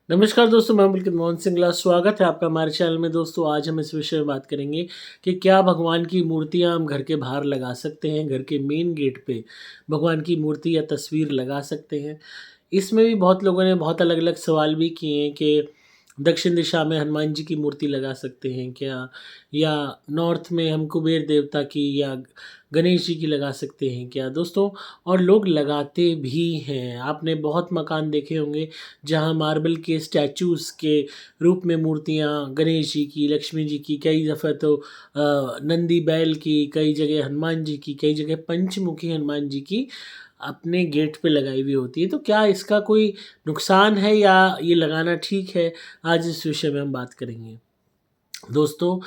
नमस्कार दोस्तों, मैं पुलकित मोहन सिंगला। स्वागत है आपका हमारे चैनल में। दोस्तों, आज हम इस विषय में बात करेंगे कि क्या भगवान की मूर्तियां हम घर के बाहर लगा सकते हैं। घर के मेन गेट पे भगवान की मूर्ति या तस्वीर लगा सकते हैं। इसमें भी बहुत लोगों ने बहुत अलग अलग सवाल भी किए हैं कि दक्षिण दिशा में हनुमान जी की मूर्ति लगा सकते हैं क्या, या नॉर्थ में हम कुबेर देवता की या गणेश जी की लगा सकते हैं क्या। दोस्तों, और लोग लगाते भी हैं। आपने बहुत मकान देखे होंगे जहाँ मार्बल के स्टैचूज़ के रूप में मूर्तियाँ गणेश जी की, लक्ष्मी जी की, कई दफ़ा तो नंदी बैल की, कई जगह हनुमान जी की, कई जगह पंचमुखी हनुमान जी की अपने गेट पे लगाई हुई होती है। तो क्या इसका कोई नुकसान है या ये लगाना ठीक है? आज इस विषय में हम बात करेंगे। दोस्तों,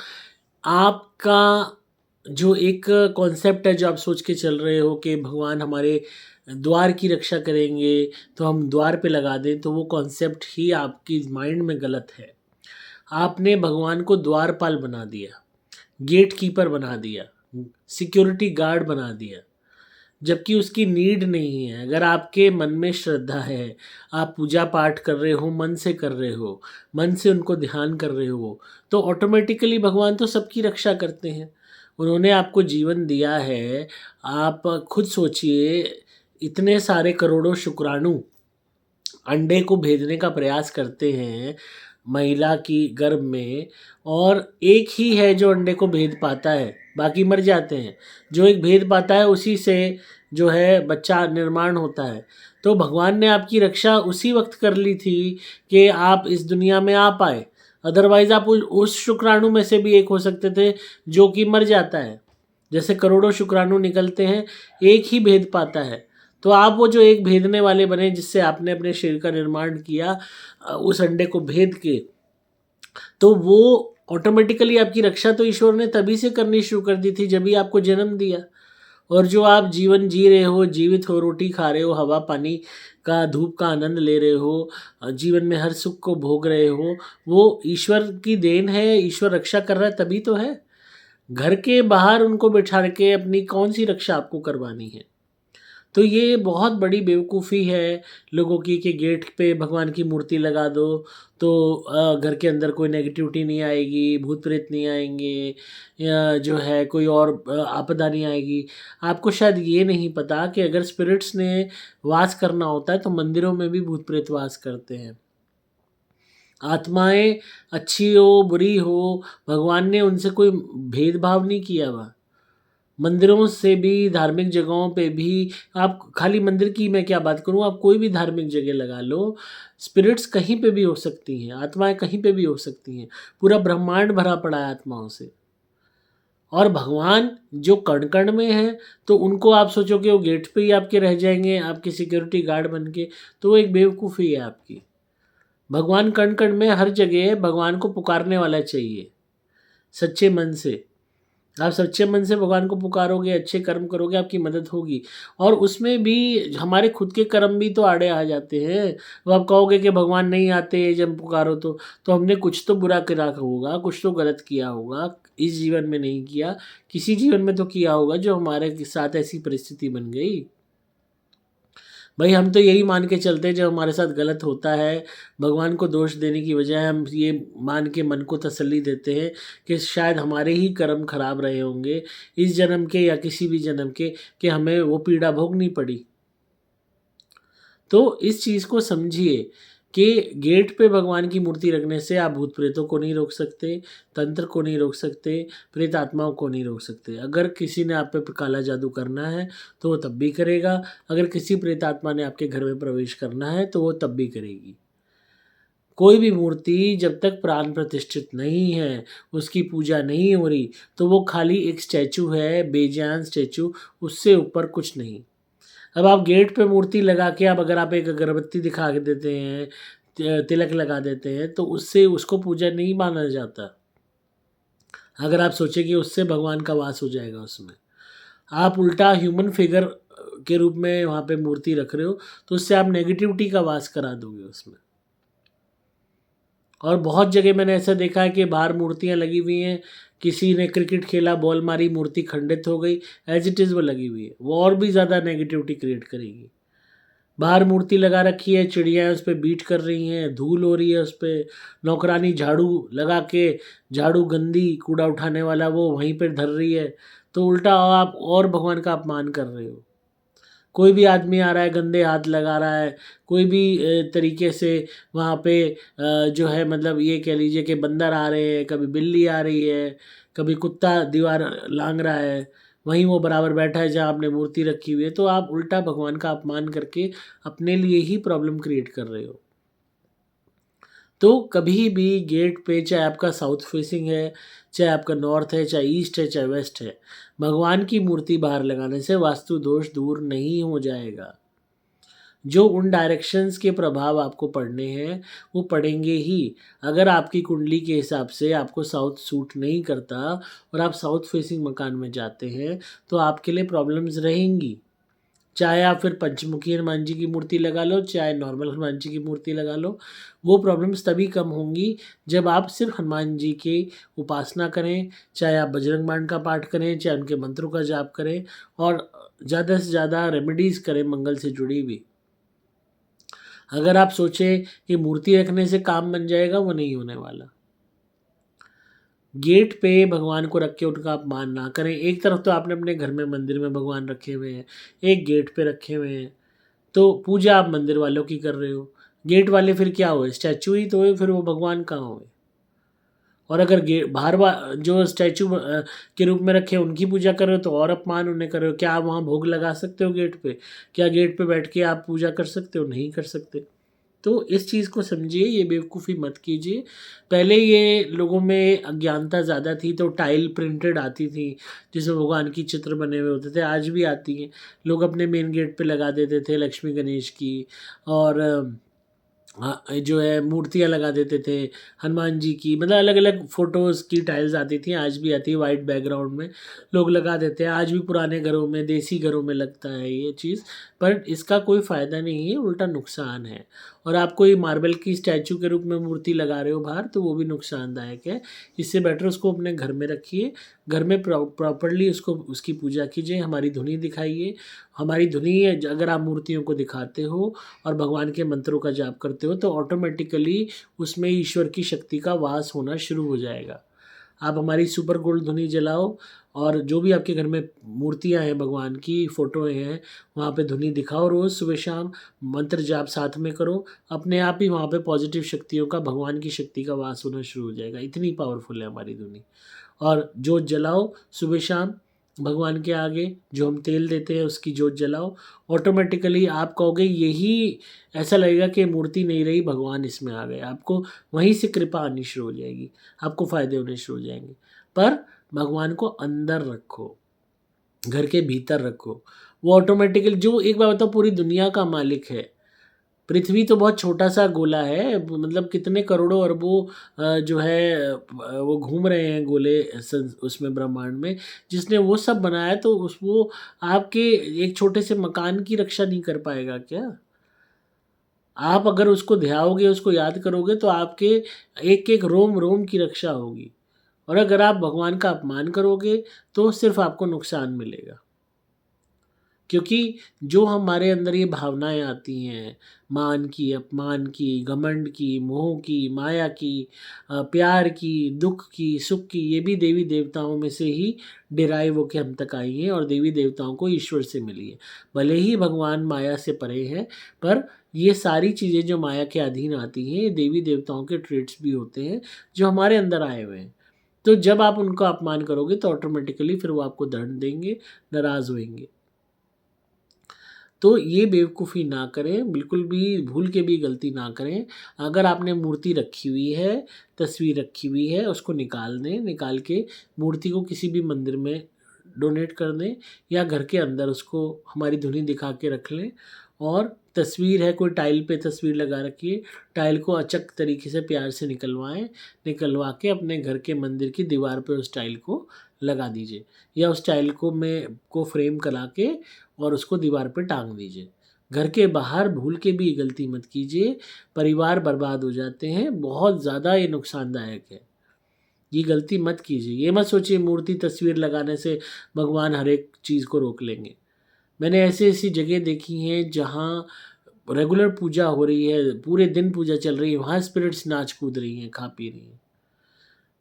आपका जो एक कॉन्सेप्ट है, जो आप सोच के चल रहे हो कि भगवान हमारे द्वार की रक्षा करेंगे तो हम द्वार पे लगा दें, तो वो कॉन्सेप्ट ही आपकी माइंड में गलत है। आपने भगवान को द्वारपाल बना दिया, गेट कीपर बना दिया, सिक्योरिटी गार्ड बना दिया, जबकि उसकी नीड नहीं है। अगर आपके मन में श्रद्धा है, आप पूजा पाठ कर रहे हो, मन से कर रहे हो, मन से उनको ध्यान कर रहे हो, तो ऑटोमेटिकली भगवान तो सबकी रक्षा करते हैं। उन्होंने आपको जीवन दिया है। आप खुद सोचिए, इतने सारे करोड़ों शुक्राणु अंडे को भेजने का प्रयास करते हैं महिला की गर्भ में, और एक ही है जो अंडे को भेद पाता है, बाकी मर जाते हैं। जो एक भेद पाता है उसी से जो है बच्चा निर्माण होता है। तो भगवान ने आपकी रक्षा उसी वक्त कर ली थी कि आप इस दुनिया में आ पाए। अदरवाइज आप उस शुक्राणु में से भी एक हो सकते थे जो कि मर जाता है। जैसे करोड़ों शुक्राणु निकलते हैं, एक ही भेद पाता है। तो आप वो जो एक भेदने वाले बने, जिससे आपने अपने शरीर का निर्माण किया उस अंडे को भेद के, तो वो ऑटोमेटिकली आपकी रक्षा तो ईश्वर ने तभी से करनी शुरू कर दी थी जब ही आपको जन्म दिया। और जो आप जीवन जी रहे हो, जीवित हो, रोटी खा रहे हो, हवा पानी का, धूप का आनंद ले रहे हो, जीवन में हर सुख को भोग रहे हो, वो ईश्वर की देन है। ईश्वर रक्षा कर रहा है तभी तो है। घर के बाहर उनको बिठा के अपनी कौन सी रक्षा आपको करवानी है? तो ये बहुत बड़ी बेवकूफ़ी है लोगों की कि गेट पे भगवान की मूर्ति लगा दो तो घर के अंदर कोई नेगेटिविटी नहीं आएगी, भूत प्रेत नहीं आएंगे, या जो है कोई और आपदा नहीं आएगी। आपको शायद ये नहीं पता कि अगर स्पिरिट्स ने वास करना होता है तो मंदिरों में भी भूत प्रेत वास करते हैं। आत्माएं अच्छी हो बुरी हो, भगवान ने उनसे कोई भेदभाव नहीं किया हुआ। मंदिरों से भी, धार्मिक जगहों पे भी, आप खाली मंदिर की मैं क्या बात करूँ, आप कोई भी धार्मिक जगह लगा लो, स्पिरिट्स कहीं पे भी हो सकती हैं, आत्माएं कहीं पे भी हो सकती हैं। पूरा ब्रह्मांड भरा पड़ा है आत्माओं से। और भगवान जो कण कण में हैं, तो उनको आप सोचो कि वो गेट पे ही आपके रह जाएंगे, आपके सिक्योरिटी गार्ड बन के, तो वो एक बेवकूफ़ी है आपकी। भगवान कण कण में हर जगह है। भगवान को पुकारने वाला चाहिए सच्चे मन से। आप सच्चे मन से भगवान को पुकारोगे, अच्छे कर्म करोगे, आपकी मदद होगी। और उसमें भी हमारे खुद के कर्म भी तो आड़े आ जाते हैं। वो आप कहोगे कि भगवान नहीं आते जब पुकारो तो हमने कुछ तो बुरा करा होगा, कुछ तो गलत किया होगा। इस जीवन में नहीं किया, किसी जीवन में तो किया होगा जो हमारे साथ ऐसी परिस्थिति बन गई। भाई, हम तो यही मान के चलते हैं जब हमारे साथ गलत होता है, भगवान को दोष देने की बजाय हम ये मान के मन को तसल्ली देते हैं कि शायद हमारे ही कर्म खराब रहे होंगे इस जन्म के या किसी भी जन्म के, कि हमें वो पीड़ा भोगनी पड़ी। तो इस चीज़ को समझिए कि गेट पे भगवान की मूर्ति रखने से आप भूत प्रेतों को नहीं रोक सकते, तंत्र को नहीं रोक सकते, प्रेत आत्माओं को नहीं रोक सकते। अगर किसी ने आप पे काला जादू करना है तो वो तब भी करेगा। अगर किसी प्रेत आत्मा ने आपके घर में प्रवेश करना है तो वो तब भी करेगी। कोई भी मूर्ति जब तक प्राण प्रतिष्ठित नहीं है, उसकी पूजा नहीं हो रही, तो वो खाली एक स्टैचू है, बेजान स्टैचू, उससे ऊपर कुछ नहीं। अब आप गेट पे मूर्ति लगा के, अब अगर आप एक अगरबत्ती दिखा के देते हैं, तिलक लगा देते हैं, तो उससे उसको पूजा नहीं माना जाता। अगर आप सोचें कि उससे भगवान का वास हो जाएगा उसमें, आप उल्टा ह्यूमन फिगर के रूप में वहाँ पे मूर्ति रख रहे हो, तो उससे आप नेगेटिविटी का वास करा दोगे उसमें। और बहुत जगह मैंने ऐसा देखा है कि बाहर मूर्तियाँ लगी हुई हैं, किसी ने क्रिकेट खेला, बॉल मारी, मूर्ति खंडित हो गई, एज इट इज़ वो लगी हुई है, वो और भी ज़्यादा नेगेटिविटी क्रिएट करेगी। बाहर मूर्ति लगा रखी है, चिड़ियाँ उस पे बीट कर रही हैं, धूल हो रही है उस पे, नौकरानी झाड़ू लगा के, झाड़ू गंदी कूड़ा उठाने वाला वो वहीं पे धर रही है, तो उल्टा आप और भगवान का अपमान कर रहे हो। कोई भी आदमी आ रहा है, गंदे हाथ लगा रहा है, कोई भी तरीके से वहाँ पे जो है मतलब ये कह लीजिए कि बंदर आ रहे हैं, कभी बिल्ली आ रही है, कभी कुत्ता दीवार लांघ रहा है, वहीं वो बराबर बैठा है जहाँ आपने मूर्ति रखी हुई है, तो आप उल्टा भगवान का अपमान करके अपने लिए ही प्रॉब्लम क्रिएट कर रहे हो। तो कभी भी गेट पे, चाहे आपका साउथ फेसिंग है, चाहे आपका नॉर्थ है, चाहे ईस्ट है, चाहे वेस्ट है, भगवान की मूर्ति बाहर लगाने से वास्तु दोष दूर नहीं हो जाएगा। जो उन डायरेक्शंस के प्रभाव आपको पड़ने हैं वो पड़ेंगे ही। अगर आपकी कुंडली के हिसाब से आपको साउथ सूट नहीं करता और आप साउथ फेसिंग मकान में जाते हैं तो आपके लिए प्रॉब्लम्स रहेंगी। चाहे आप फिर पंचमुखी हनुमान जी की मूर्ति लगा लो, चाहे नॉर्मल हनुमान जी की मूर्ति लगा लो, वो प्रॉब्लम्स तभी कम होंगी जब आप सिर्फ हनुमान जी की उपासना करें, चाहे आप बजरंग बाण का पाठ करें, चाहे उनके मंत्रों का जाप करें और ज़्यादा से ज़्यादा रेमेडीज़ करें मंगल से जुड़ी हुई। अगर आप सोचें कि मूर्ति रखने से काम बन जाएगा, वो नहीं होने वाला। गेट पे भगवान को रख के उनका अपमान ना करें। एक तरफ तो आपने अपने घर में मंदिर में भगवान रखे हुए हैं, एक गेट पे रखे हुए हैं, तो पूजा आप मंदिर वालों की कर रहे हो। गेट वाले फिर क्या हुए? स्टैचू ही तो हुए, फिर वो भगवान कहाँ हुए? और अगर गे बाहर जो स्टैचू के रूप में रखे हैं उनकी पूजा कर रहे हो तो और अपमान उन्हें कर रहे हो। क्या आप वहाँ भोग लगा सकते हो गेट पे? क्या गेट पे बैठ के आप पूजा कर सकते हो? नहीं कर सकते। तो इस चीज़ को समझिए, ये बेवकूफ़ी मत कीजिए। पहले ये लोगों में अज्ञानता ज़्यादा थी तो टाइल प्रिंटेड आती थी, जिसमें भगवान की चित्र बने हुए होते थे, आज भी आती हैं। लोग अपने मेन गेट पे लगा देते थे लक्ष्मी गणेश की, और हाँ, जो है मूर्तियाँ लगा देते थे हनुमान जी की, मतलब अलग-अलग फ़ोटोज़ की टाइल्स आती थी, आज भी आती है वाइट बैकग्राउंड में, लोग लगा देते हैं। आज भी पुराने घरों में, देसी घरों में लगता है ये चीज़, पर इसका कोई फ़ायदा नहीं है, उल्टा नुकसान है। और आप कोई मार्बल की स्टैचू के रूप में मूर्ति लगा रहे हो बाहर, तो वो भी नुकसानदायक है। इससे बेटर उसको अपने घर में रखिए, घर में प्रॉपर्ली उसको उसकी पूजा कीजिए, हमारी धुनी दिखाइए। हमारी धुनी अगर आप मूर्तियों को दिखाते हो और भगवान के मंत्रों का जाप करते हो तो ऑटोमेटिकली उसमें ईश्वर की शक्ति का वास होना शुरू हो जाएगा। आप हमारी सुपर गोल्ड धुनी जलाओ और जो भी आपके घर में मूर्तियाँ हैं भगवान की, फ़ोटोएँ हैं, वहाँ पे धुनी दिखाओ रोज़ सुबह-शाम, मंत्र जाप साथ में करो, अपने आप ही वहाँ पे पॉज़िटिव शक्तियों का, भगवान की शक्ति का वास होना शुरू हो जाएगा। इतनी पावरफुल है हमारी धुनी। और जोत जलाओ सुबह-शाम भगवान के आगे, जो हम तेल देते हैं उसकी जोत जलाओ, ऑटोमेटिकली आप कहोगे यही, ऐसा लगेगा कि मूर्ति नहीं रही, भगवान इसमें आ गए। आपको वहीं से कृपा आनी शुरू हो जाएगी, आपको फ़ायदे होने शुरू हो जाएँगे। पर भगवान को अंदर रखो, घर के भीतर रखो, वो ऑटोमेटिकली, जो एक बात बताओ, पूरी दुनिया का मालिक है। पृथ्वी तो बहुत छोटा-सा गोला है, मतलब कितने करोड़ों अरबों जो है वो घूम रहे हैं गोले उसमें ब्रह्मांड में, जिसने वो सब बनाया, तो उस वो आपके एक छोटे से मकान की रक्षा नहीं कर पाएगा क्या? आप अगर उसको ध्याओगे, उसको याद करोगे तो आपके एक-एक रोम-रोम की रक्षा होगी, और अगर आप भगवान का अपमान करोगे तो सिर्फ़ आपको नुकसान मिलेगा। क्योंकि जो हमारे अंदर ये भावनाएँ आती हैं, मान की, अपमान की, घमंड की, मोह की, माया की, प्यार की, दुःख की, सुख की, ये भी देवी-देवताओं में से ही डिराइव होके हम तक आई हैं और देवी-देवताओं को ईश्वर से मिली है। भले ही भगवान माया से परे हैं, पर ये सारी चीज़ें जो माया के अधीन आती हैं, ये देवी-देवताओं के ट्रेट्स भी होते हैं, जो हमारे अंदर आए हुए हैं। तो जब आप उनका अपमान करोगे तो ऑटोमेटिकली फिर वो आपको दंड देंगे, नाराज़ होएँगे। तो ये बेवकूफ़ी ना करें, बिल्कुल भी भूल के भी गलती ना करें। अगर आपने मूर्ति रखी हुई है, तस्वीर रखी हुई है, उसको निकाल दें, निकाल के मूर्ति को किसी भी मंदिर में डोनेट कर दें, या घर के अंदर उसको हमारी धुनी दिखा के रख लें। और तस्वीर है, कोई टाइल पे तस्वीर लगा रखी है, टाइल को अचक तरीके से प्यार से निकलवाएँ, निकलवा के अपने घर के मंदिर की दीवार पे उस टाइल को लगा दीजिए, या उस टाइल को फ्रेम करा के और उसको दीवार पे टाँग दीजिए। घर के बाहर भूल के भी ये गलती मत कीजिए, परिवार बर्बाद हो जाते हैं, बहुत ज़्यादा ये नुकसानदायक है। ये गलती मत कीजिए, ये मत सोचिए मूर्ति तस्वीर लगाने से भगवान हर एक चीज़ को रोक लेंगे। मैंने ऐसी-ऐसी जगह देखी हैं जहाँ रेगुलर पूजा हो रही है, पूरे दिन पूजा चल रही है, वहाँ स्पिरिट्स नाच कूद रही हैं, खा पी रही हैं।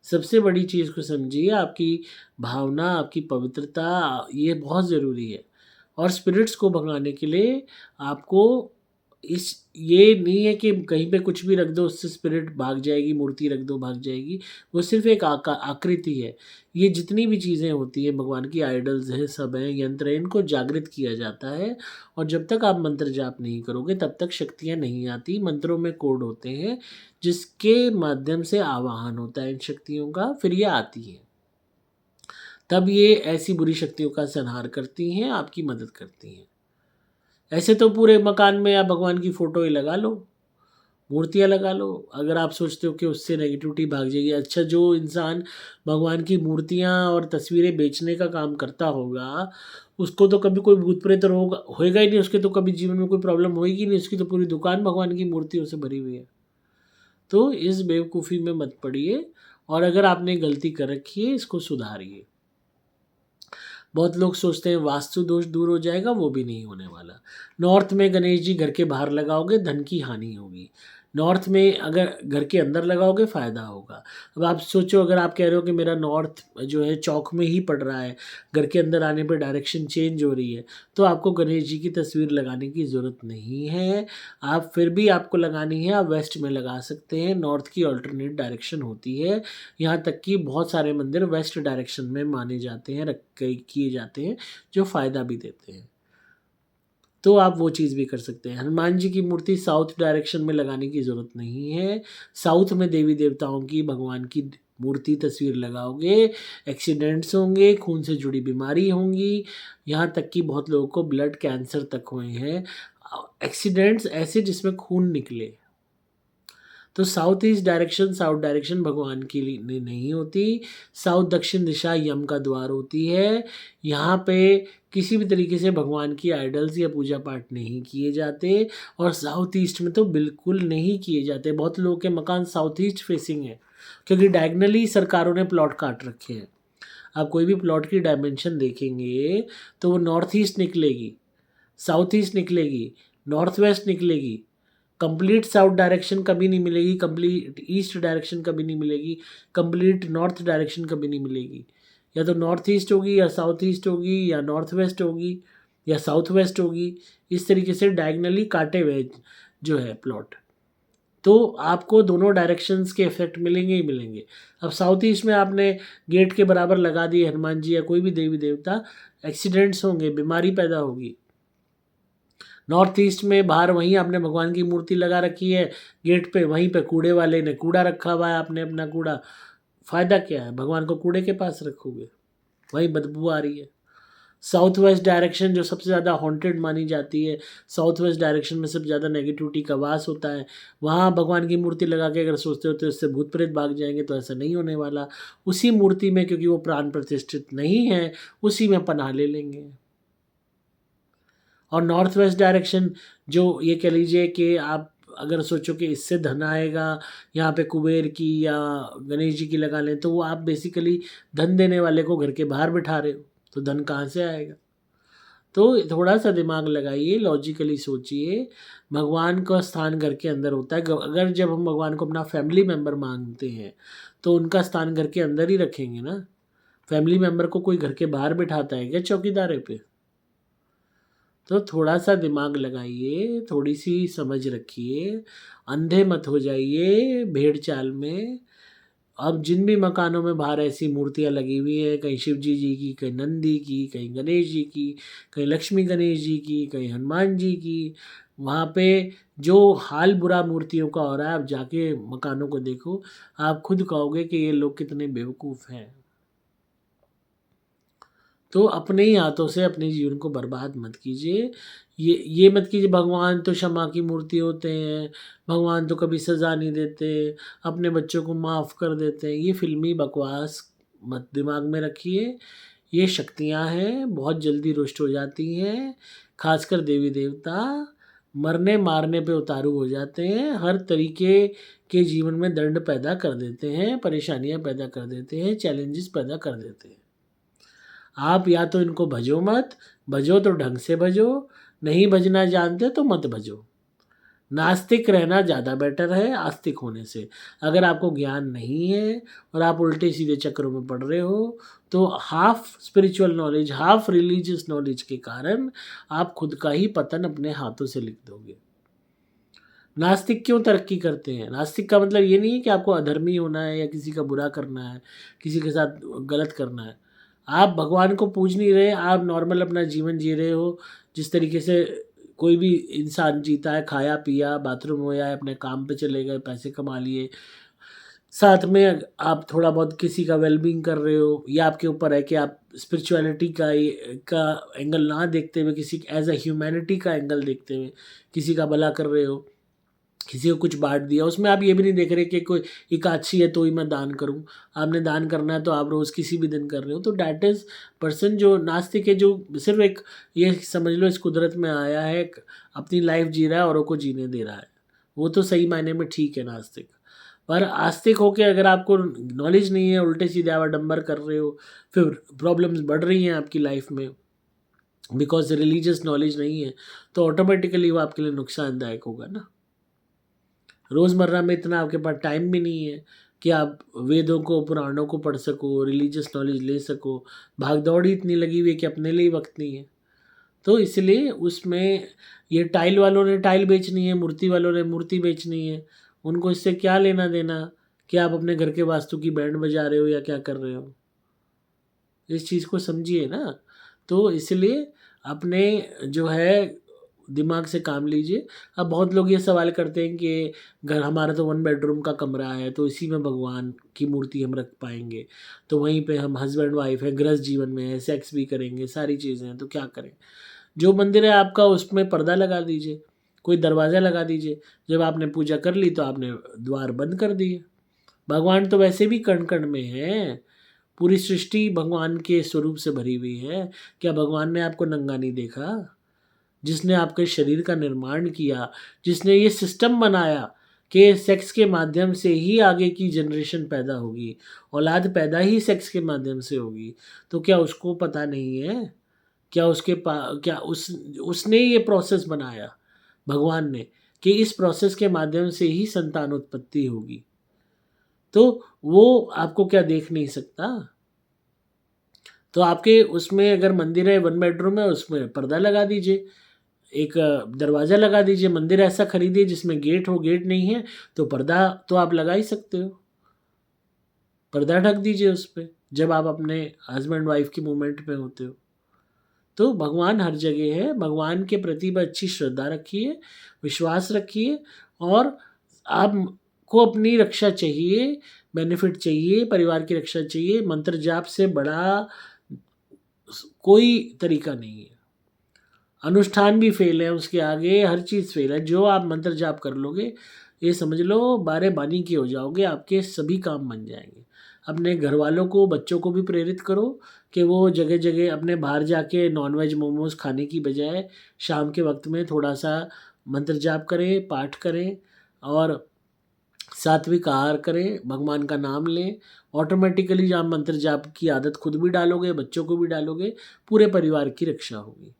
सबसे बड़ी चीज़ को समझिए, आपकी भावना, आपकी पवित्रता, ये बहुत ज़रूरी है। और स्पिरिट्स को भगाने के लिए आपको इस ये नहीं है कि कहीं पे कुछ भी रख दो उससे स्पिरिट भाग जाएगी, मूर्ति रख दो भाग जाएगी। वो सिर्फ़ एक आकृति है। ये जितनी भी चीज़ें होती हैं, भगवान की आइडल्स हैं, सब हैं, यंत्र हैं, इनको जागृत किया जाता है। और जब तक आप मंत्र जाप नहीं करोगे तब तक शक्तियाँ नहीं आती। मंत्रों में कोड होते हैं जिसके माध्यम से आवाहन होता है इन शक्तियों का, फिर ये आती हैं। तब ये ऐसी बुरी शक्तियों का संहार करती हैं, आपकी मदद करती हैं। ऐसे तो पूरे मकान में आप भगवान की फ़ोटो ही लगा लो, मूर्तियाँ लगा लो, अगर आप सोचते हो कि उससे नेगेटिविटी भाग जाएगी। अच्छा, जो इंसान भगवान की मूर्तियाँ और तस्वीरें बेचने का काम करता होगा, उसको तो कभी कोई भूत प्रेत रोग होएगा ही नहीं, उसके तो कभी जीवन में कोई प्रॉब्लम होएगी नहीं, उसकी तो पूरी दुकान भगवान की मूर्तियों से भरी हुई है। तो इस बेवकूफ़ी में मत पड़िए, और अगर आपने गलती कर रखी है, इसको सुधारिए। बहुत लोग सोचते हैं वास्तु दोष दूर हो जाएगा, वो भी नहीं होने वाला। नॉर्थ में गणेश जी घर के बाहर लगाओगे, धन की हानि होगी। नॉर्थ में अगर घर के अंदर लगाओगे, फ़ायदा होगा। अब आप सोचो, अगर आप कह रहे हो कि मेरा नॉर्थ जो है चौक में ही पड़ रहा है, घर के अंदर आने पे डायरेक्शन चेंज हो रही है, तो आपको गणेश जी की तस्वीर लगाने की ज़रूरत नहीं है। आप फिर भी आपको लगानी है, आप वेस्ट में लगा सकते हैं, नॉर्थ की अल्टरनेट डायरेक्शन होती है। यहाँ तक कि बहुत सारे मंदिर वेस्ट डायरेक्शन में माने जाते हैं, किए जाते हैं, जो फ़ायदा भी देते हैं। तो आप वो चीज़ भी कर सकते हैं। हनुमान जी की मूर्ति साउथ डायरेक्शन में लगाने की ज़रूरत नहीं है। साउथ में देवी देवताओं की, भगवान की मूर्ति तस्वीर लगाओगे, एक्सीडेंट्स होंगे, खून से जुड़ी बीमारी होंगी, यहाँ तक कि बहुत लोगों को ब्लड कैंसर तक हुए हैं। एक्सीडेंट्स ऐसे जिसमें खून निकले। तो south east direction, south direction भगवान के लिए नहीं होती। साउथ दक्षिण दिशा यम का द्वार होती है। यहाँ पे किसी भी तरीके से भगवान की आइडल्स या पूजा पाठ नहीं किए जाते, और साउथ ईस्ट में तो बिल्कुल नहीं किए जाते। बहुत लोगों के मकान साउथ ईस्ट फेसिंग है, क्योंकि डायगनली सरकारों ने प्लॉट काट रखे हैं। आप कोई भी प्लॉट की डायमेंशन देखेंगे तो वो नॉर्थ ईस्ट निकलेगी, साउथ ईस्ट निकलेगी, नॉर्थ वेस्ट निकलेगी। कंप्लीट साउथ डायरेक्शन कभी नहीं मिलेगी, कंप्लीट ईस्ट डायरेक्शन कभी नहीं मिलेगी, कंप्लीट नॉर्थ डायरेक्शन कभी नहीं मिलेगी। या तो नॉर्थ ईस्ट होगी, या साउथ ईस्ट होगी, या नॉर्थ वेस्ट होगी, या साउथ वेस्ट होगी। इस तरीके से डायगनली काटे हुए जो है प्लॉट, तो आपको दोनों डायरेक्शंस के इफेक्ट मिलेंगे ही मिलेंगे। अब साउथ ईस्ट में आपने गेट के बराबर लगा दिए हनुमान जी या कोई भी देवी देवता, एक्सीडेंट्स होंगे, बीमारी पैदा होगी। नॉर्थ ईस्ट में बाहर वहीं आपने भगवान की मूर्ति लगा रखी है गेट पे, वहीं पे कूड़े वाले ने कूड़ा रखा हुआ है, आपने अपना कूड़ा, फ़ायदा क्या है? भगवान को कूड़े के पास रखोगे, वहीं बदबू आ रही है। साउथ वेस्ट डायरेक्शन जो सबसे ज़्यादा हॉन्टेड मानी जाती है, साउथ वेस्ट डायरेक्शन में सबसे ज़्यादा नेगेटिविटी का वास होता है, वहाँ भगवान की मूर्ति लगा के अगर सोचते हो तो इससे भूत प्रेत भाग जाएंगे, तो ऐसा नहीं होने वाला। उसी मूर्ति में, क्योंकि वो प्राण प्रतिष्ठित नहीं है, उसी में पनाह ले लेंगे। और नॉर्थ वेस्ट डायरेक्शन, जो ये कह लीजिए कि आप अगर सोचो कि इससे धन आएगा, यहाँ पे कुबेर की या गणेश जी की लगा लें, तो वो आप बेसिकली धन देने वाले को घर के बाहर बिठा रहे हो, तो धन कहाँ से आएगा? तो थोड़ा सा दिमाग लगाइए, लॉजिकली सोचिए। भगवान का स्थान घर के अंदर होता है। अगर जब हम भगवान को अपना फैमिली मेम्बर मानते हैं, तो उनका स्थान घर के अंदर ही रखेंगे ना। फैमिली मेम्बर को कोई घर के बाहर बिठाता है क्या चौकीदारे पे? तो थोड़ा सा दिमाग लगाइए, थोड़ी सी समझ रखिए, अंधे मत हो जाइए भेड़ चाल में। अब जिन भी मकानों में बाहर ऐसी मूर्तियाँ लगी हुई है, कहीं शिव जी की, कहीं नंदी की, कहीं गणेश जी की, कहीं लक्ष्मी गणेश जी की, कहीं हनुमान जी की, वहाँ पे जो हाल बुरा मूर्तियों का हो रहा है, आप जाके मकानों को देखो, आप खुद कहोगे कि ये लोग कितने बेवकूफ़ हैं। तो अपने ही हाथों से अपने जीवन को बर्बाद मत कीजिए। ये मत कीजिए भगवान तो क्षमा की मूर्ति होते हैं, भगवान तो कभी सज़ा नहीं देते, अपने बच्चों को माफ़ कर देते हैं। ये फ़िल्मी बकवास मत दिमाग में रखिए। ये शक्तियाँ हैं, बहुत जल्दी रुष्ट हो जाती हैं, ख़ासकर देवी-देवता मरने-मारने पे उतारू हो जाते हैं, हर तरीके के जीवन में दंड पैदा कर देते हैं, परेशानियाँ पैदा कर देते हैं, चैलेंजेस पैदा कर देते हैं। आप या तो इनको भजो मत, भजो तो ढंग से भजो, नहीं भजना जानते तो मत भजो। नास्तिक रहना ज़्यादा बेटर है आस्तिक होने से। अगर आपको ज्ञान नहीं है और आप उल्टे सीधे चक्करों में पड़ रहे हो, तो half spiritual knowledge, half religious knowledge के कारण आप खुद का ही पतन अपने हाथों से लिख दोगे। नास्तिक क्यों तरक्की करते हैं? नास्तिक का मतलब ये नहीं है कि आपको अधर्मी होना है या किसी का बुरा करना है, किसी के साथ गलत करना है। आप भगवान को पूज नहीं रहे, आप नॉर्मल अपना जीवन जी रहे हो, जिस तरीके से कोई भी इंसान जीता है, खाया-पिया, बाथरूम हो आया, अपने काम पे चले गए, पैसे कमा लिए। साथ में आप थोड़ा बहुत किसी का वेल-बीइंग कर रहे हो, ये आपके ऊपर है कि आप स्पिरिचुअलिटी का एंगल ना देखते हुए, किसी एज़ अ ह्यूमैनिटी का एंगल देखते हुए, किसी का भला कर रहे हो। किसी को कुछ बाँट दिया, उसमें आप ये भी नहीं देख रहे कि कोई एकादशी है तो ही मैं दान करूँ। आपने दान करना है तो आप रोज़ किसी भी दिन कर रहे हो। तो दैट इज़ पर्सन जो नास्तिक है, जो सिर्फ़ एक ये समझ लो इस कुदरत में आया है, एक अपनी लाइफ़ जी रहा है, औरों को जीने दे रहा है। वो तो सही मायने में ठीक है नास्तिक। पर आस्तिक होके अगर आपको नॉलेज नहीं है, उल्टे-सीधे आप आडंबर कर रहे हो, फिर प्रॉब्लम्स बढ़ रही हैं आपकी लाइफ़ में बिकॉज़ रिलीजियस नॉलेज नहीं है, तो ऑटोमैटिकली वो आपके लिए नुकसानदायक होगा ना। रोज़मर्रा में इतना आपके पास टाइम भी नहीं है कि आप वेदों को, पुराणों को पढ़ सको, रिलीजियस नॉलेज ले सको। भाग-दौड़ ही इतनी लगी हुई है कि अपने लिए ही वक़्त नहीं है। तो इसलिए उसमें ये टाइल वालों ने टाइल बेचनी है, मूर्ति वालों ने मूर्ति बेचनी है। उनको इससे क्या लेना-देना कि आप अपने घर के वास्तु की बैंड बजा रहे हो या क्या कर रहे हो? इस चीज़ को समझिए ना। तो इसलिए अपने जो है दिमाग से काम लीजिए। अब बहुत लोग ये सवाल करते हैं कि घर हमारा तो 1 बेडरूम का कमरा है, तो इसी में भगवान की मूर्ति हम रख पाएँगे। तो वहीं पे हम हस्बैंड-वाइफ हैं, गृहस्थ जीवन में हैं, सेक्स भी करेंगे, सारी चीज़ें हैं, तो क्या करें? जो मंदिर है आपका उसमें पर्दा लगा दीजिए, कोई दरवाज़ा लगा दीजिए। जब आपने पूजा कर ली तो आपने द्वार बंद कर दिए। भगवान तो वैसे भी कण-कण में हैं। पूरी सृष्टि भगवान के स्वरूप से भरी हुई है। क्या भगवान ने आपको नंगा नहीं देखा? जिसने आपके शरीर का निर्माण किया, जिसने ये सिस्टम बनाया कि सेक्स के माध्यम से ही आगे की जनरेशन पैदा होगी, औलाद पैदा ही सेक्स के माध्यम से होगी, तो क्या उसको पता नहीं है? क्या उसके पा क्या उसने ये प्रोसेस बनाया, भगवान ने, कि इस प्रोसेस के माध्यम से ही संतान उत्पत्ति होगी। तो वो आपको क्या देख नहीं सकता? तो आपके उसमें अगर मंदिर है, 1 बेडरूम है, उसमें पर्दा लगा दीजिए। एक दरवाज़ा लगा दीजिए, मंदिर ऐसा खरीदिए जिसमें गेट हो, गेट नहीं है तो पर्दा तो आप लगा ही सकते हो। पर्दा ढक दीजिए उस पे, जब आप अपने हस्बैंड वाइफ की मूवमेंट में होते हो। तो भगवान हर जगह है, भगवान के प्रति बस अच्छी श्रद्धा रखिए, विश्वास रखिए और आपको अपनी रक्षा चाहिए, बेनिफिट चाहिए, परिवार की रक्षा चाहिए, मंत्र जाप से बड़ा कोई तरीका नहीं है। अनुष्ठान भी फ़ेल है उसके आगे, हर चीज़ फ़ेल है। जो आप मंत्र जाप कर लोगे, ये समझ लो बारे-बानी के हो जाओगे, आपके सभी काम बन जाएँगे। अपने घरवालों को, बच्चों को भी प्रेरित करो कि वो जगह-जगह अपने बाहर जाके नॉन-वेज मोमोज़ खाने की बजाय शाम के वक़्त में थोड़ा-सा मंत्र जाप करें, पाठ करें और सात्विक आहार करें, भगवान का नाम लें। ऑटोमैटिकली जब आप मंत्र जाप की आदत खुद भी डालोगे, बच्चों को भी डालोगे, पूरे परिवार की रक्षा होगी।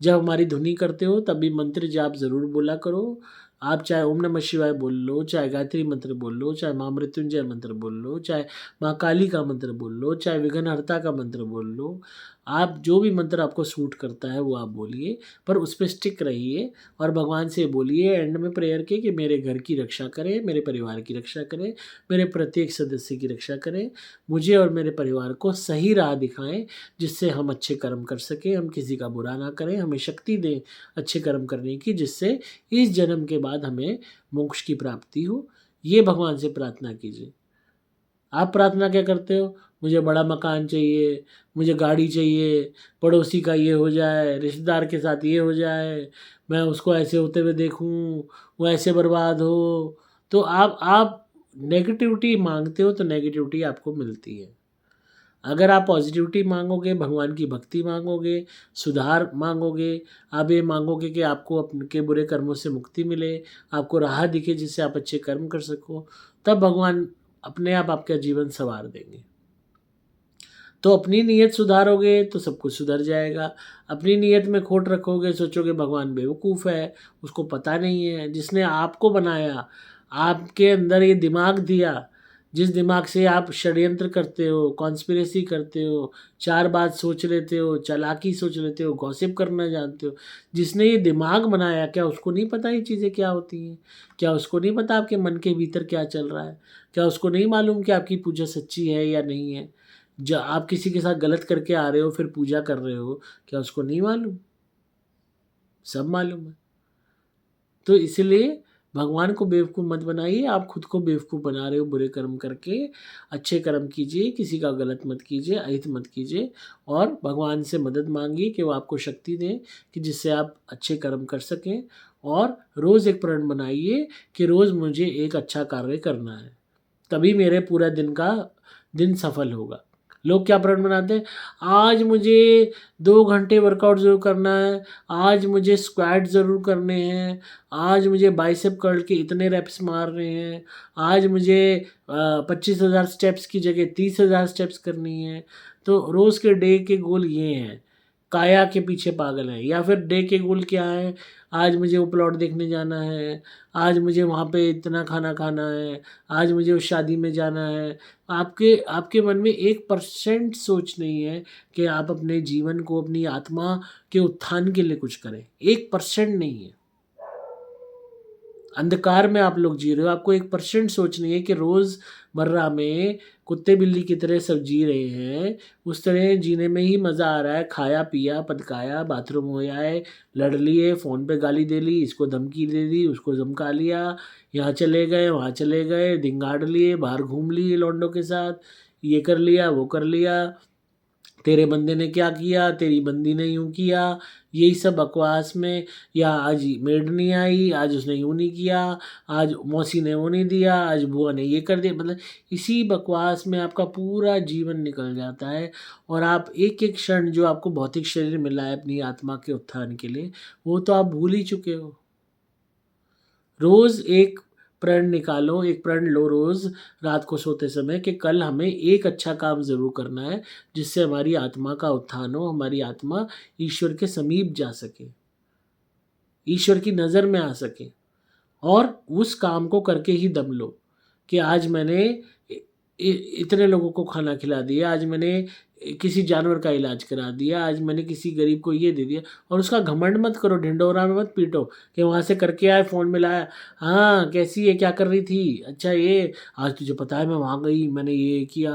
जब हमारी धुनी करते हो तब भी मंत्र जाप ज़रूर बोला करो। आप चाहे ओम नमः शिवाय बोल लो, चाहे गायत्री मंत्र बोल लो, चाहे माँ मृत्युंजय मंत्र बोल लो, चाहे माँ काली का मंत्र बोल लो, चाहे विघ्नहर्ता का मंत्र बोल लो। आप जो भी मंत्र आपको सूट करता है वो आप बोलिए, पर उस पे स्टिक रहिए और भगवान से बोलिए एंड में प्रेयर के कि मेरे घर की रक्षा करें, मेरे परिवार की रक्षा करें, मेरे प्रत्येक सदस्य की रक्षा करें, मुझे और मेरे परिवार को सही राह दिखाएँ जिससे हम अच्छे कर्म कर सकें, हम किसी का बुरा ना करें, हमें शक्ति दें अच्छे कर्म करने की जिससे इस जन्म के बाद हमें मोक्ष की प्राप्ति हो। ये भगवान से प्रार्थना कीजिए। आप प्रार्थना क्या करते हो? मुझे बड़ा मकान चाहिए, मुझे गाड़ी चाहिए, पड़ोसी का ये हो जाए, रिश्तेदार के साथ ये हो जाए, मैं उसको ऐसे होते हुए देखूँ, वो ऐसे बर्बाद हो। तो आप नेगेटिविटी माँगते हो तो नेगेटिविटी आपको मिलती है। अगर आप पॉजिटिविटी माँगोगे, भगवान की भक्ति माँगोगे, सुधार माँगोगे, आप ये माँगोगे कि आपको आपके बुरे कर्मों से मुक्ति मिले, आपको राह दिखे जिससे आप अच्छे कर्म कर सको, तब भगवान अपने आप आपका जीवन सँवार देंगे। तो अपनी नीयत सुधारोगे तो सब कुछ सुधर जाएगा। अपनी नीयत में खोट रखोगे, सोचोगे भगवान बेवकूफ़ है, उसको पता नहीं है, जिसने आपको बनाया, आपके अंदर ये दिमाग दिया, जिस दिमाग से आप षड्यंत्र करते हो, कॉन्स्पिरेसी करते हो, 4 बात सोच लेते हो, चालाकी सोच लेते हो, गॉसिप करना जानते हो, जिसने ये दिमाग बनाया, क्या उसको नहीं पता ये चीज़ें क्या होती हैं? क्या उसको नहीं पता आपके मन के भीतर क्या चल रहा है? क्या उसको नहीं मालूम कि आपकी पूजा सच्ची है या नहीं है? आप किसी के साथ गलत करके आ रहे हो फिर पूजा कर रहे हो, क्या उसको नहीं मालूम? सब मालूम है। तो इसीलिए भगवान को बेवकूफ़ मत बनाइए, आप खुद को बेवकूफ़ बना रहे हो बुरे कर्म करके। अच्छे कर्म कीजिए, किसी का गलत मत कीजिए, अहित मत कीजिए और भगवान से मदद मांगिए कि वो आपको शक्ति दें कि जिससे आप अच्छे कर्म कर सकें। और रोज़ एक प्रण बनाइए कि रोज़ मुझे एक अच्छा कार्य करना है, तभी मेरे पूरा दिन सफल होगा। लोग क्या प्रण बनाते हैं, आज मुझे 2 घंटे वर्कआउट ज़रूर करना है, आज मुझे स्क्वाट ज़रूर करने हैं, आज मुझे बाइसेप कर्ल के इतने रेप्स मारने हैं, आज मुझे 25,000 स्टेप्स की जगह 30,000 स्टेप्स करनी है। तो रोज़ के डे के गोल ये हैं, काया के पीछे पागल हैं। या फिर डे के गोल क्या है, आज मुझे वो प्लॉट देखने जाना है, आज मुझे वहाँ पे इतना खाना खाना है, आज मुझे उस शादी में जाना है। आपके आपके मन में 1% सोच नहीं है कि आप अपने जीवन को, अपनी आत्मा के उत्थान के लिए कुछ करें। 1% नहीं है। अंधकार में आप लोग जी रहे हो, आपको 1% सोच नहीं है कि रोज़मर्रा में कुत्ते बिल्ली की तरह सब जी रहे हैं, उस तरह जीने में ही मज़ा आ रहा है। खाया पिया पदकाया, बाथरूम हो आए, लड़ लिए, फ़ोन पे गाली दे ली, इसको धमकी दे दी, उसको धमका लिया, यहाँ चले गए, वहाँ चले गए, धिंगाड़ लिए, बाहर घूम लिए लौंडों के साथ, ये कर लिया, वो कर लिया। तेरे बंदे ने क्या किया, तेरी बंदी ने यूँ किया, यही सब बकवास में। या आज मेड नहीं आई, आज उसने यूँ नहीं किया, आज मौसी ने वो नहीं दिया, आज बुआ ने ये कर दिया। मतलब इसी बकवास में आपका पूरा जीवन निकल जाता है और आप एक-एक क्षण जो आपको भौतिक शरीर मिला है अपनी आत्मा के उत्थान के लिए, वो तो आप भूल ही चुके हो। रोज़ एक प्रण निकालो, एक प्रण लो रोज़ रात को सोते समय कि कल हमें एक अच्छा काम ज़रूर करना है, जिससे हमारी आत्मा का उत्थान हो, हमारी आत्मा ईश्वर के समीप जा सके, ईश्वर की नज़र में आ सके। और उस काम को करके ही दम लो कि आज मैंने इतने लोगों को खाना खिला दिया, आज मैंने किसी जानवर का इलाज करा दिया, आज मैंने किसी गरीब को ये दे दिया। और उसका घमंड मत करो, ढिंढोरा में मत पीटो कि वहाँ से करके आए, फ़ोन मिलाया, हाँ कैसी है, क्या कर रही थी, अच्छा ये आज तुझे पता है मैं वहाँ गई, मैंने ये किया,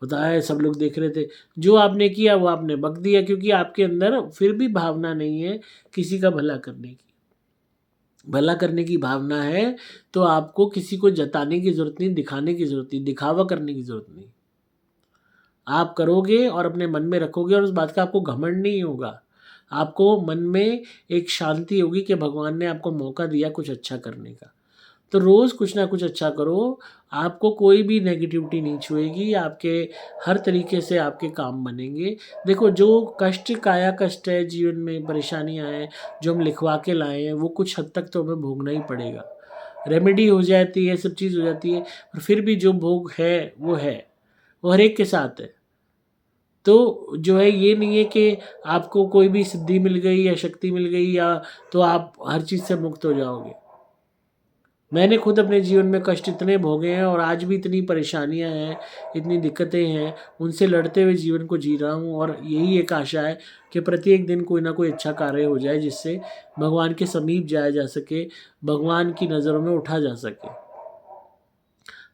पता है सब लोग देख रहे थे। जो आपने किया वो आपने बक दिया, क्योंकि आपके अंदर फिर भी भावना नहीं है किसी का भला करने की। भला करने की भावना है तो आपको किसी को जताने की ज़रूरत नहीं, दिखाने की ज़रूरत नहीं, दिखावा करने की ज़रूरत नहीं। आप करोगे और अपने मन में रखोगे और उस बात का आपको घमंड नहीं होगा। आपको मन में एक शांति होगी कि भगवान ने आपको मौका दिया कुछ अच्छा करने का। तो रोज़ कुछ ना कुछ अच्छा करो, आपको कोई भी नेगेटिविटी नहीं छुएगी, आपके हर तरीके से आपके काम बनेंगे। देखो जो कष्ट, काया कष्ट है जीवन में, परेशानियाँ हैं, जो हम लिखवा के लाए हैं, वो कुछ हद तक तो हमें भोगना ही पड़ेगा। रेमेडी हो जाती है, सब चीज़ हो जाती है, पर फिर भी जो भोग है, वो हर एक के साथ है। तो जो है ये नहीं है कि आपको कोई भी सिद्धि मिल गई या शक्ति मिल गई या तो आप हर चीज़ से मुक्त हो जाओगे। मैंने खुद अपने जीवन में कष्ट इतने भोगे हैं और आज भी इतनी परेशानियां हैं, इतनी दिक्कतें हैं, उनसे लड़ते हुए जीवन को जी रहा हूँ। और यही एक आशा है कि प्रत्येक दिन कोई ना कोई अच्छा कार्य हो जाए जिससे भगवान के समीप जाया जा सके, भगवान की नज़रों में उठा जा सके।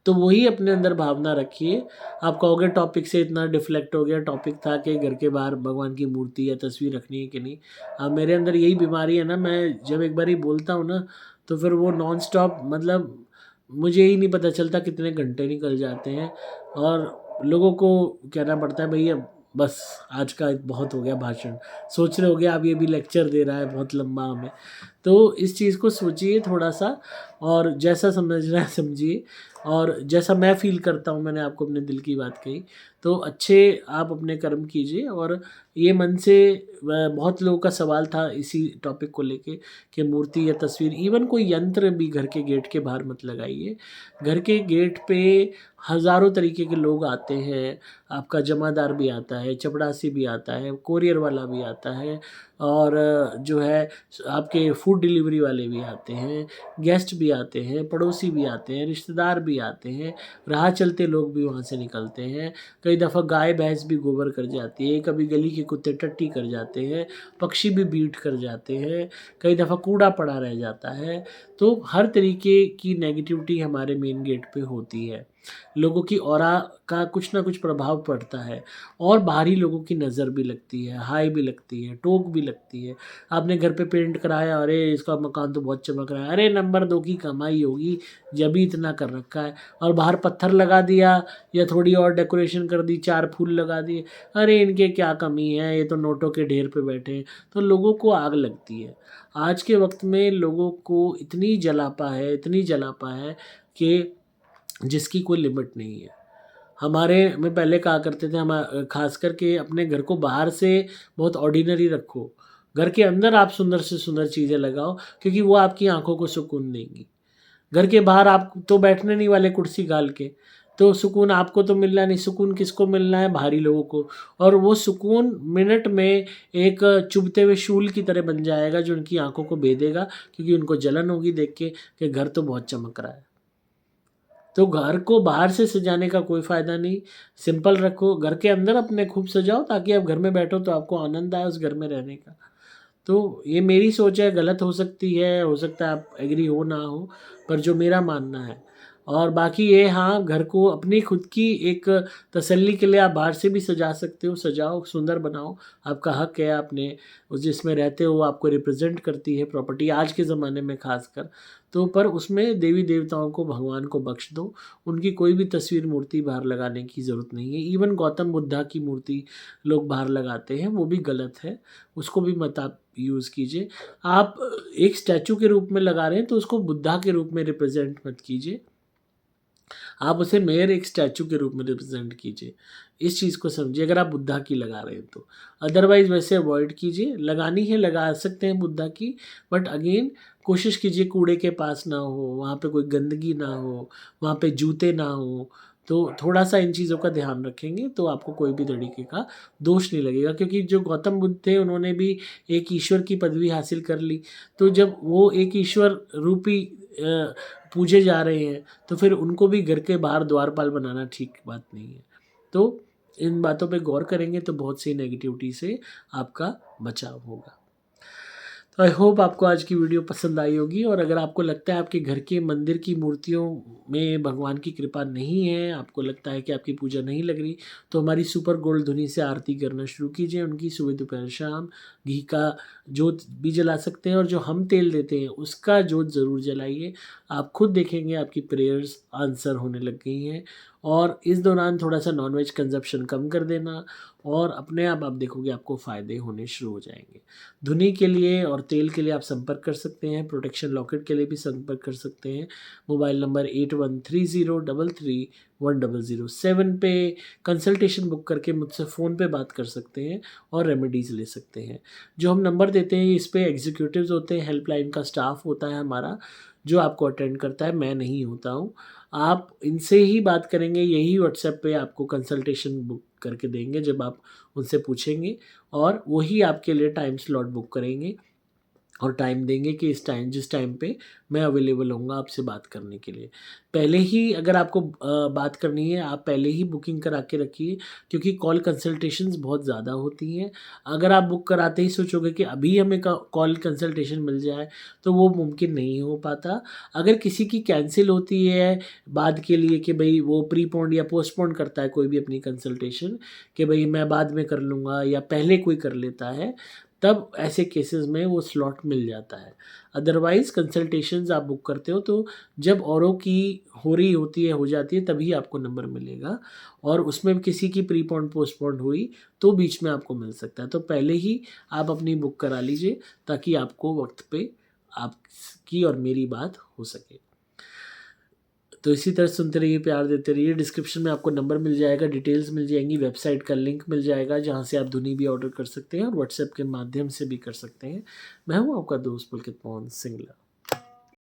तो वही अपने अंदर भावना रखिए। आप कहोगे टॉपिक से इतना डिफ्लेक्ट हो गया, टॉपिक था कि घर के बाहर भगवान की मूर्ति या तस्वीर रखनी है कि नहीं। अब मेरे अंदर यही बीमारी है ना, मैं जब एक बार ही बोलता हूँ ना तो फिर वो नॉन स्टॉप, मतलब मुझे ही नहीं पता चलता कितने घंटे निकल जाते हैं और लोगों को कहना पड़ता है भैया बस आज का बहुत हो गया भाषण, सोच रहे हो गया आप ये भी लेक्चर दे रहा है बहुत लंबा हमें। तो इस चीज़ को सोचिए थोड़ा सा और जैसा समझना है समझिए और जैसा मैं फ़ील करता हूँ, मैंने आपको अपने दिल की बात कही, तो अच्छे आप अपने कर्म कीजिए। और ये मन से बहुत लोगों का सवाल था इसी टॉपिक को लेके कि मूर्ति या तस्वीर, इवन कोई यंत्र भी घर के गेट के बाहर मत लगाइए। घर के गेट पे हज़ारों तरीके के लोग आते हैं, आपका जमादार भी आता है, चपड़ासी भी आता है, कोरियर वाला भी आता है, और जो है आपके फूड डिलीवरी वाले भी आते हैं, गेस्ट भी आते हैं, पड़ोसी भी आते हैं, रिश्तेदार भी आते हैं, राह चलते लोग भी वहाँ से निकलते हैं। कई दफ़ा गाय भैंस भी गोबर कर जाती है, कभी गली के कुत्ते टट्टी कर जाते हैं, पक्षी भी बीट कर जाते हैं, कई दफ़ा कूड़ा पड़ा रह जाता है। तो हर तरीके की नेगेटिविटी हमारे मेन गेट पे होती है। लोगों की ऑरा का कुछ ना कुछ प्रभाव पड़ता है, और बाहरी लोगों की नज़र भी लगती है, हाय भी लगती है, टोक भी लगती है। आपने घर पे पेंट कराया, अरे इसका मकान तो बहुत चमक रहा है, अरे नंबर 2 की कमाई होगी जब ही इतना कर रखा है। और बाहर पत्थर लगा दिया या थोड़ी और डेकोरेशन कर दी, 4 फूल लगा दिए, अरे इनके क्या कमी है, ये तो नोटों के ढेर पे बैठे हैं। तो लोगों को आग लगती है। आज के वक्त में लोगों को इतनी जलापा है, इतनी जलापा है कि जिसकी कोई लिमिट नहीं है। हमारे में पहले कहा करते थे, हम ख़ास करके अपने घर को बाहर से बहुत ऑर्डिनरी रखो, घर के अंदर आप सुंदर से सुंदर चीज़ें लगाओ, क्योंकि वो आपकी आँखों को सुकून देंगी। घर के बाहर आप तो बैठने नहीं वाले कुर्सी घाल के, तो सुकून आपको तो मिलना नहीं, सुकून किसको मिलना है? बाहरी लोगों को। और वो सुकून मिनट में एक चुभते हुए शूल की तरह बन जाएगा, जो उनकी आँखों को भेदेगा, क्योंकि उनको जलन होगी देख के कि घर तो बहुत चमक रहा है। तो घर को बाहर से सजाने का कोई फ़ायदा नहीं, सिंपल रखो, घर के अंदर अपने खूब सजाओ, ताकि आप घर में बैठो तो आपको आनंद आए उस घर में रहने का। तो ये मेरी सोच है, गलत हो सकती है, हो सकता है आप एग्री हो ना हो, पर जो मेरा मानना है। और बाकी ये, हाँ, घर को अपनी खुद की एक तसल्ली के लिए आप बाहर से भी सजा सकते हो, सजाओ, सुंदर बनाओ, आपका हक है। आपने उस जिसमें रहते हो, आपको रिप्रेजेंट करती है प्रॉपर्टी आज के ज़माने में ख़ासकर। तो पर उसमें देवी देवताओं को, भगवान को बख्श दो, उनकी कोई भी तस्वीर मूर्ति बाहर लगाने की ज़रूरत नहीं है। इवन गौतम बुद्धा की मूर्ति लोग बाहर लगाते हैं, वो भी गलत है, उसको भी मत आप यूज़ कीजिए। आप एक स्टैचू के रूप में लगा रहे हैं तो उसको बुद्धा के रूप में रिप्रेजेंट मत कीजिए, आप उसे मेयर एक स्टैचू के रूप में रिप्रेजेंट कीजिए। इस चीज़ को समझिए, अगर आप बुद्धा की लगा रहे हैं तो। अदरवाइज़ वैसे अवॉइड कीजिए। लगानी है लगा सकते हैं बुद्धा की, बट अगेन कोशिश कीजिए कूड़े के पास ना हो, वहाँ पे कोई गंदगी ना हो, वहाँ पे जूते ना हो। तो थोड़ा-सा इन चीज़ों का ध्यान रखेंगे तो आपको कोई भी तरीके का दोष नहीं लगेगा, क्योंकि जो गौतम बुद्ध थे उन्होंने भी एक ईश्वर की पदवी हासिल कर ली। तो जब वो एक ईश्वर रूपी पूजे जा रहे हैं, तो फिर उनको भी घर के बाहर द्वारपाल बनाना ठीक बात नहीं है। तो इन बातों पे गौर करेंगे तो बहुत सी नेगेटिविटी से आपका बचाव होगा। तो आई होप आपको आज की वीडियो पसंद आई होगी, और अगर आपको लगता है आपके घर के मंदिर की मूर्तियों में भगवान की कृपा नहीं है, आपको लगता है कि आपकी पूजा नहीं लग रही, तो हमारी सुपर गोल्ड धुनी से आरती करना शुरू कीजिए। उनकी सुबह दोपहर शाम घी का जोत भी जला सकते हैं, और जो हम तेल देते हैं उसका जोत ज़रूर जलाइए। आप खुद देखेंगे आपकी प्रेयर्स आंसर होने लग गई हैं। और इस दौरान थोड़ा सा नॉनवेज कंजप्शन कम कर देना, और अपने आप देखोगे आपको फ़ायदे होने शुरू हो जाएंगे। धुनी के लिए और तेल के लिए आप संपर्क कर सकते हैं, प्रोटेक्शन लॉकेट के लिए भी संपर्क कर सकते हैं। मोबाइल नंबर 8130331007 पे कंसल्टेशन बुक करके मुझसे फ़ोन पे बात कर सकते हैं और रेमेडीज़ ले सकते हैं। जो हम नंबर देते हैं इस पे एग्जीक्यूटिव्स होते हैं, हेल्पलाइन का स्टाफ होता है हमारा, जो आपको अटेंड करता है, मैं नहीं होता हूँ। आप इनसे ही बात करेंगे, यही व्हाट्सएप पे आपको कंसल्टेशन बुक करके देंगे जब आप उनसे पूछेंगे, और वही आपके लिए टाइम स्लॉट बुक करेंगे और टाइम देंगे कि इस टाइम, जिस टाइम पे मैं अवेलेबल होऊंगा आपसे बात करने के लिए। पहले ही अगर आपको बात करनी है, आप पहले ही बुकिंग करा के रखिए, क्योंकि कॉल कंसल्टेशंस बहुत ज़्यादा होती हैं। अगर आप बुक कराते ही सोचोगे कि अभी हमें कॉल कंसल्टेशन मिल जाए, तो वो मुमकिन नहीं हो पाता। अगर किसी की कैंसिल होती है बाद के लिए, कि भाई वो प्रीपोन्ड या पोस्टपोन्ड करता है कोई भी अपनी कंसल्टेशन, कि भाई मैं बाद में कर लूँगा, या पहले कोई कर लेता है, तब ऐसे केसेस में वो स्लॉट मिल जाता है। अदरवाइज़ कंसल्टेशंस आप बुक करते हो तो जब औरों की हो रही होती है, हो जाती है, तभी आपको नंबर मिलेगा, और उसमें किसी की प्रीपोन्ड पोस्टपोन्ड हुई तो बीच में आपको मिल सकता है। तो पहले ही आप अपनी बुक करा लीजिए, ताकि आपको वक्त पे आपकी और मेरी बात हो सके। तो इसी तरह सुनते रहिए, प्यार देते रहिए। डिस्क्रिप्शन में आपको नंबर मिल जाएगा, डिटेल्स मिल जाएंगी, वेबसाइट का लिंक मिल जाएगा जहाँ से आप धुनी भी ऑर्डर कर सकते हैं और व्हाट्सएप के माध्यम से भी कर सकते हैं। मैं हूँ आपका दोस्त पुलकित मोहन सिंगला।